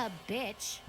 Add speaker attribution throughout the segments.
Speaker 1: a bitch.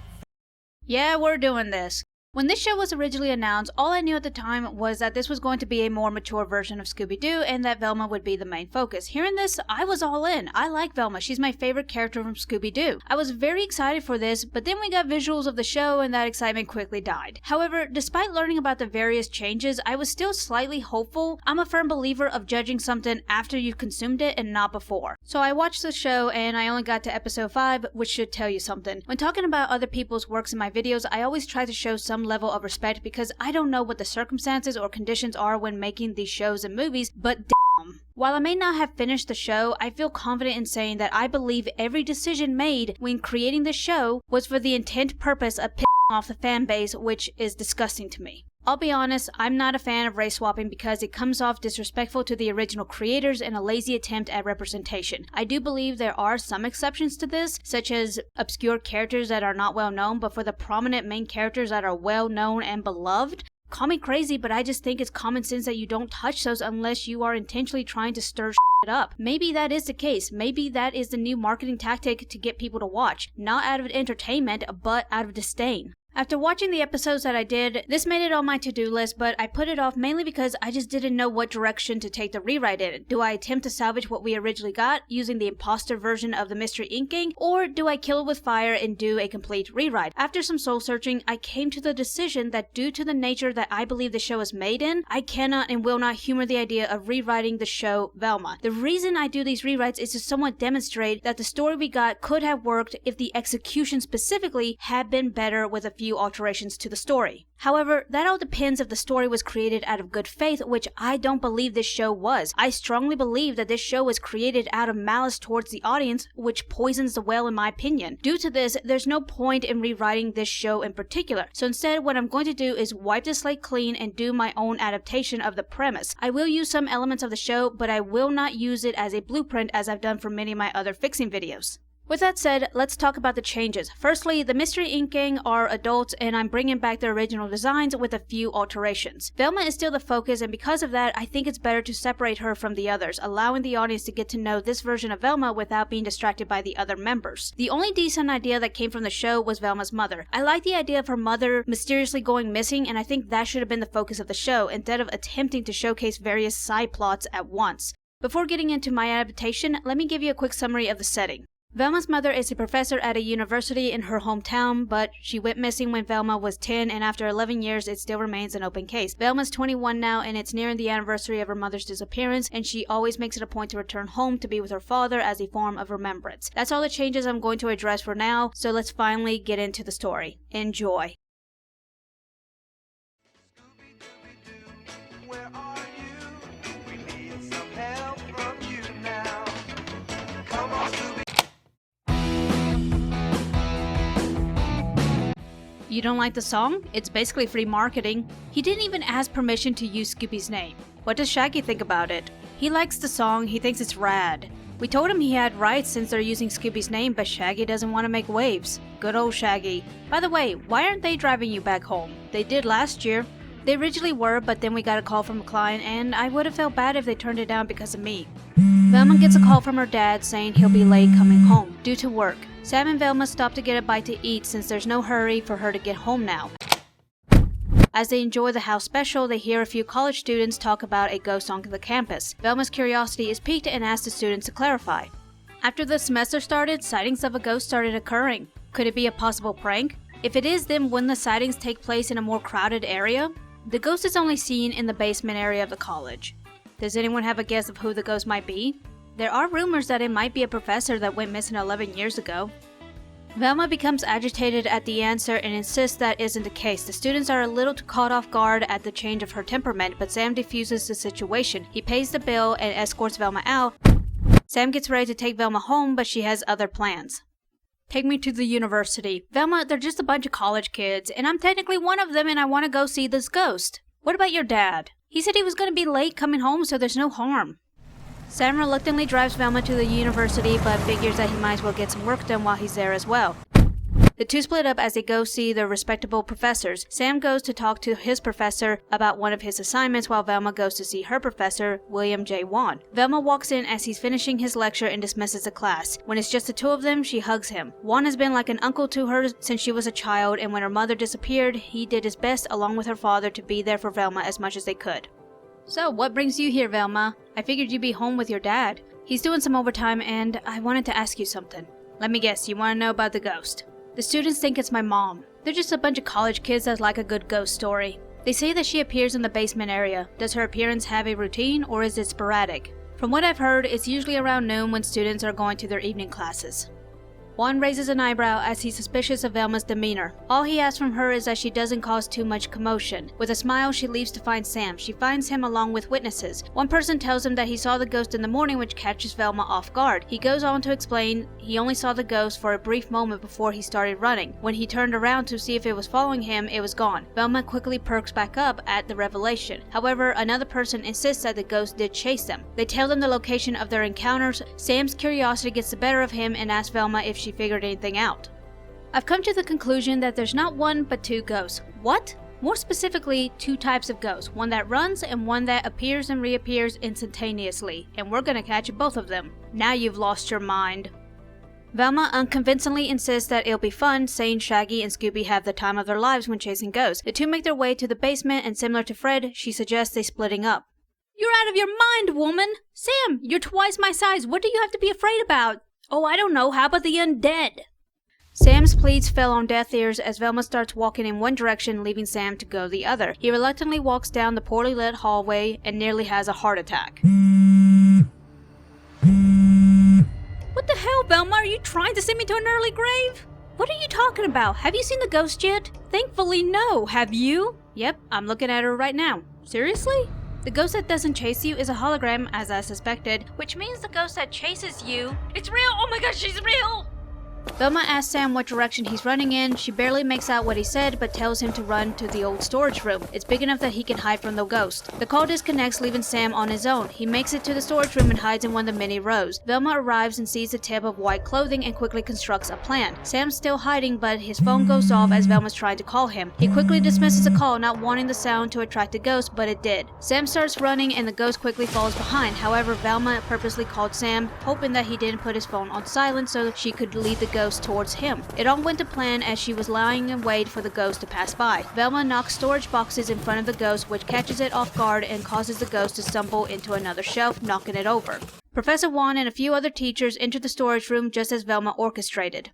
Speaker 2: Yeah, we're doing this. When this show was originally announced, all I knew at the time was that this was going to be a more mature version of Scooby-Doo and that Velma would be the main focus. Hearing this, I was all in. I like Velma. She's my favorite character from Scooby-Doo. I was very excited for this, but then we got visuals of the show and that excitement quickly died. However, despite learning about the various changes, I was still slightly hopeful. I'm a firm believer of judging something after you've consumed it and not before. So I watched the show and I only got to episode 5, which should tell you something. When talking about other people's works in my videos, I always try to show some level of respect because I don't know what the circumstances or conditions are when making these shows and movies, but damn. While I may not have finished the show, I feel confident in saying that I believe every decision made when creating the show was for the intent purpose of pissing off the fan base, which is disgusting to me. I'll be honest, I'm not a fan of race swapping because it comes off disrespectful to the original creators and a lazy attempt at representation. I do believe there are some exceptions to this, such as obscure characters that are not well known, but for the prominent main characters that are well known and beloved, call me crazy, but I just think it's common sense that you don't touch those unless you are intentionally trying to stir shit up. Maybe that is the case. Maybe that is the new marketing tactic to get people to watch, not out of entertainment, but out of disdain. After watching the episodes that I did, this made it on my to-do list, but I put it off mainly because I just didn't know what direction to take the rewrite in. Do I attempt to salvage what we originally got using the imposter version of the mystery inking, or do I kill it with fire and do a complete rewrite? After some soul searching, I came to the decision that due to the nature that I believe the show is made in, I cannot and will not humor the idea of rewriting the show Velma. The reason I do these rewrites is to somewhat demonstrate that the story we got could have worked if the execution specifically had been better with a few alterations to the story. However, that all depends if the story was created out of good faith, which I don't believe this show was. I strongly believe that this show was created out of malice towards the audience, which poisons the well in my opinion. Due to this, there's no point in rewriting this show in particular. So instead, what I'm going to do is wipe the slate clean and do my own adaptation of the premise. I will use some elements of the show, but I will not use it as a blueprint as I've done for many of my other fixing videos. With that said, let's talk about the changes. Firstly, the mystery inking are adults and I'm bringing back the original designs with a few alterations. Velma is still the focus and because of that, I think it's better to separate her from the others, allowing the audience to get to know this version of Velma without being distracted by the other members. The only decent idea that came from the show was Velma's mother. I like the idea of her mother mysteriously going missing and I think that should have been the focus of the show instead of attempting to showcase various side plots at once. Before getting into my adaptation, let me give you a quick summary of the setting. Velma's mother is a professor at a university in her hometown, but she went missing when Velma was 10 and after 11 years it still remains an open case. Velma's 21 now and it's nearing the anniversary of her mother's disappearance and she always makes it a point to return home to be with her father as a form of remembrance. That's all the changes I'm going to address for now, so let's finally get into the story. Enjoy!
Speaker 3: Where are you? We need some help from you now. Come on, Scooby.
Speaker 2: You don't like the song? It's basically free marketing. He didn't even ask permission to use Scooby's name. What does Shaggy think about it? He likes the song, he thinks it's rad. We told him he had rights since they're using Scooby's name, but Shaggy doesn't want to make waves. Good old Shaggy. By the way, why aren't they driving you back home? They did last year. They originally were, but then we got a call from a client, and I would have felt bad if they turned it down because of me. Velma gets a call from her dad saying he'll be late coming home due to work. Sam and Velma stop to get a bite to eat since there's no hurry for her to get home now. As they enjoy the house special, they hear a few college students talk about a ghost on the campus. Velma's curiosity is piqued and asks the students to clarify. After the semester started, sightings of a ghost started occurring. Could it be a possible prank? If it is, then wouldn't the sightings take place in a more crowded area? The ghost is only seen in the basement area of the college. Does anyone have a guess of who the ghost might be? There are rumors that it might be a professor that went missing 11 years ago. Velma becomes agitated at the answer and insists that isn't the case. The students are a little caught off guard at the change of her temperament, but Sam diffuses the situation. He pays the bill and escorts Velma out. Sam gets ready to take Velma home, but she has other plans. Take me to the university. Velma, they're just a bunch of college kids, and I'm technically one of them and I want to go see this ghost. What about your dad? He said he was going to be late coming home, so there's no harm. Sam reluctantly drives Velma to the university, but figures that he might as well get some work done while he's there as well. The The two split up as they go see their respectable professors. Sam goes to talk to his professor about one of his assignments while Velma goes to see her professor, William J. Wan. Velma walks in as he's finishing his lecture and dismisses the class. When it's just the two of them, she hugs him. Wan has been like an uncle to her since she was a child, and when her mother disappeared, he did his best along with her father to be there for Velma as much as they could. So, what brings you here, Velma? I figured you'd be home with your dad. He's doing some overtime and I wanted to ask you something. Let me guess, you want to know about the ghost? The students think it's my mom. They're just a bunch of college kids that like a good ghost story. They say that she appears in the basement area. Does her appearance have a routine or is it sporadic? From what I've heard, it's usually around noon when students are going to their evening classes. Juan raises an eyebrow as he's suspicious of Velma's demeanor. All he asks from her is that she doesn't cause too much commotion. With a smile, she leaves to find Sam. She finds him along with witnesses. One person tells him that he saw the ghost in the morning, which catches Velma off guard. He goes on to explain he only saw the ghost for a brief moment before he started running. When he turned around to see if it was following him, it was gone. Velma quickly perks back up at the revelation. However, another person insists that the ghost did chase them. They tell them the location of their encounters. Sam's curiosity gets the better of him and asks Velma if she figured anything out. I've come to the conclusion that there's not one but two ghosts. What? More specifically, two types of ghosts, one that runs and one that appears and reappears instantaneously, and we're gonna catch both of them. Now you've lost your mind. Velma unconvincingly insists that it'll be fun, saying Shaggy and Scooby have the time of their lives when chasing ghosts. The two make their way to the basement, and similar to Fred, she suggests they splitting up. You're out of your mind, woman! Sam, you're twice my size. What do you have to be afraid about? Oh, I don't know. How about the undead? Sam's pleas fell on deaf ears as Velma starts walking in one direction, leaving Sam to go the other. He reluctantly walks down the poorly lit hallway and nearly has a heart attack. What the hell, Velma? Are you trying to send me to an early grave? What are you talking about? Have you seen the ghost yet? Thankfully, no. Have you? Yep, I'm looking at her right now. Seriously? The ghost that doesn't chase you is a hologram, as I suspected, which means the ghost that chases you... It's real! Oh my gosh, she's real! Velma asks Sam what direction he's running in. She barely makes out what he said, but tells him to run to the old storage room. It's big enough that he can hide from the ghost. The call disconnects, leaving Sam on his own. He makes it to the storage room and hides in one of the many rows. Velma arrives and sees a tip of white clothing and quickly constructs a plan. Sam's still hiding, but his phone goes off as Velma's trying to call him. He quickly dismisses the call, not wanting the sound to attract the ghost, but it did. Sam starts running and the ghost quickly falls behind. However, Velma purposely called Sam, hoping that he didn't put his phone on silent so she could lead the ghost towards him. It all went to plan as she was lying in wait for the ghost to pass by. Velma knocks storage boxes in front of the ghost, which catches it off guard and causes the ghost to stumble into another shelf, knocking it over. Professor Wan and a few other teachers enter the storage room just as Velma orchestrated.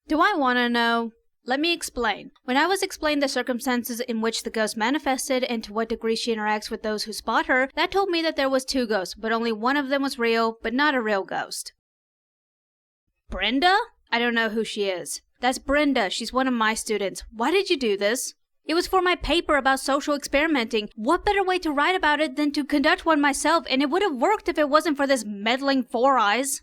Speaker 2: Do I want to know? Let me explain. When I was explained the circumstances in which the ghost manifested and to what degree she interacts with those who spot her, that told me that there was two ghosts, but only one of them was real, but not a real ghost. Brenda? I don't know who she is. That's Brenda. She's one of my students. Why did you do this? It was for my paper about social experimenting. What better way to write about it than to conduct one myself, and it would have worked if it wasn't for this meddling Four Eyes.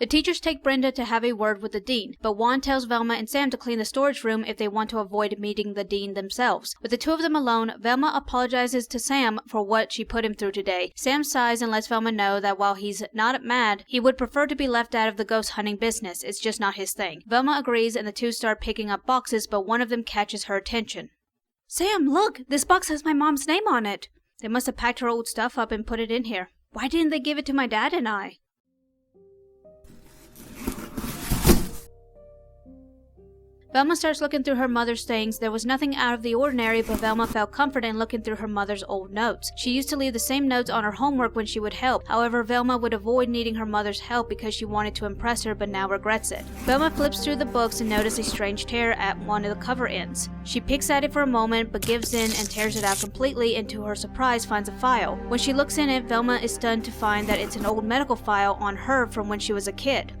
Speaker 2: The teachers take Brenda to have a word with the dean, but Juan tells Velma and Sam to clean the storage room if they want to avoid meeting the dean themselves. With the two of them alone, Velma apologizes to Sam for what she put him through today. Sam sighs and lets Velma know that while he's not mad, he would prefer to be left out of the ghost hunting business. It's just not his thing. Velma agrees and the two start picking up boxes, but one of them catches her attention. Sam, look! This box has my mom's name on it. They must have packed her old stuff up and put it in here. Why didn't they give it to my dad and I? Velma starts looking through her mother's things. There was nothing out of the ordinary, but Velma felt comfort in looking through her mother's old notes. She used to leave the same notes on her homework when she would help. However, Velma would avoid needing her mother's help because she wanted to impress her, but now regrets it. Velma flips through the books and notices a strange tear at one of the cover ends. She picks at it for a moment, but gives in and tears it out completely, and to her surprise finds a file. When she looks in it, Velma is stunned to find that it's an old medical file on her from when she was a kid.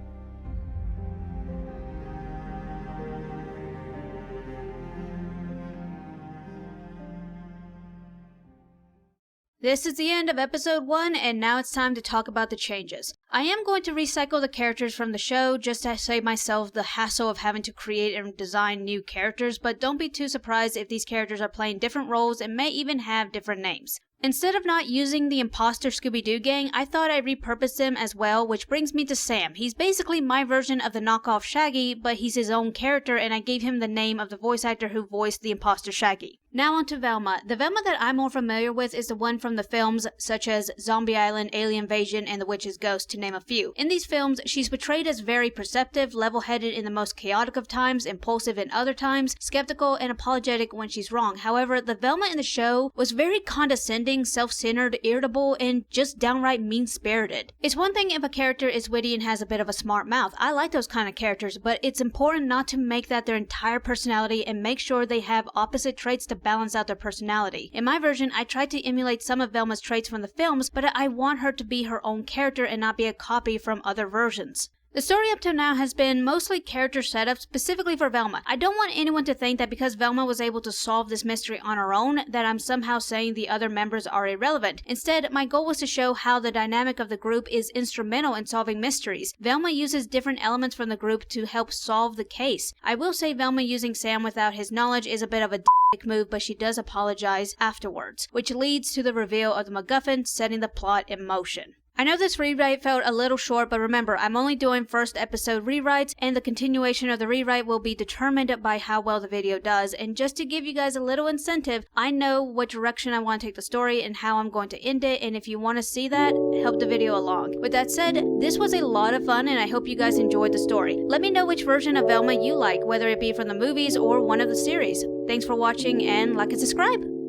Speaker 2: This is the end of episode 1, and now it's time to talk about the changes. I am going to recycle the characters from the show just to save myself the hassle of having to create and design new characters, but don't be too surprised if these characters are playing different roles and may even have different names. Instead of not using the imposter Scooby-Doo gang, I thought I'd repurpose them as well, which brings me to Sam. He's basically my version of the knockoff Shaggy, but he's his own character, and I gave him the name of the voice actor who voiced the imposter Shaggy. Now on to Velma. The Velma that I'm more familiar with is the one from the films such as Zombie Island, Alien Invasion, and The Witch's Ghost, to name a few. In these films, she's portrayed as very perceptive, level-headed in the most chaotic of times, impulsive in other times, skeptical, and apologetic when she's wrong. However, the Velma in the show was very condescending, self-centered, irritable, and just downright mean-spirited. It's one thing if a character is witty and has a bit of a smart mouth. I like those kind of characters, but it's important not to make that their entire personality and make sure they have opposite traits to balance out their personality. In my version, I tried to emulate some of Velma's traits from the films, but I want her to be her own character and not be a copy from other versions. The story up to now has been mostly character setup specifically for Velma. I don't want anyone to think that because Velma was able to solve this mystery on her own, that I'm somehow saying the other members are irrelevant. Instead, my goal was to show how the dynamic of the group is instrumental in solving mysteries. Velma uses different elements from the group to help solve the case. I will say Velma using Sam without his knowledge is a bit of a dick move, but she does apologize afterwards, which leads to the reveal of the MacGuffin, setting the plot in motion. I know this rewrite felt a little short, but remember, I'm only doing first episode rewrites, and the continuation of the rewrite will be determined by how well the video does. And just to give you guys a little incentive, I know what direction I want to take the story and how I'm going to end it, and if you want to see that, help the video along. With that said, this was a lot of fun, and I hope you guys enjoyed the story. Let me know which version of Velma you like, whether it be from the movies or one of the series. Thanks for watching, and like and subscribe!